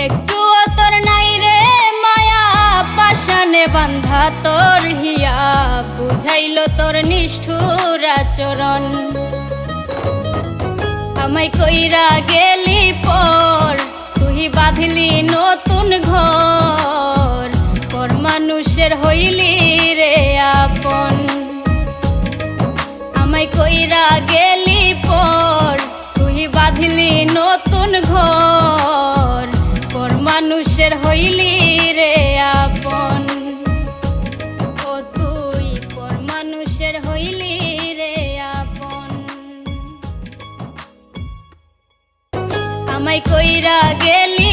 একটুও তোর নাই রে মায়া, পাশানে বান্ধা তোর হিয়া, বুঝাইল তোর নিষ্ঠুর আচরণ। আমায় কইরা গেলি পর, তুই বাঁধলি নতুন ঘর, পর মানুষের হইলি রে আপন। আমায় কইরা গেলি পর, তুই বাঁধলি নতুন ঘর, পর মানুষের হইলি রে আপন। ও তুই পর মানুষের হইলি রে আপন। আমায় কইরা গেলি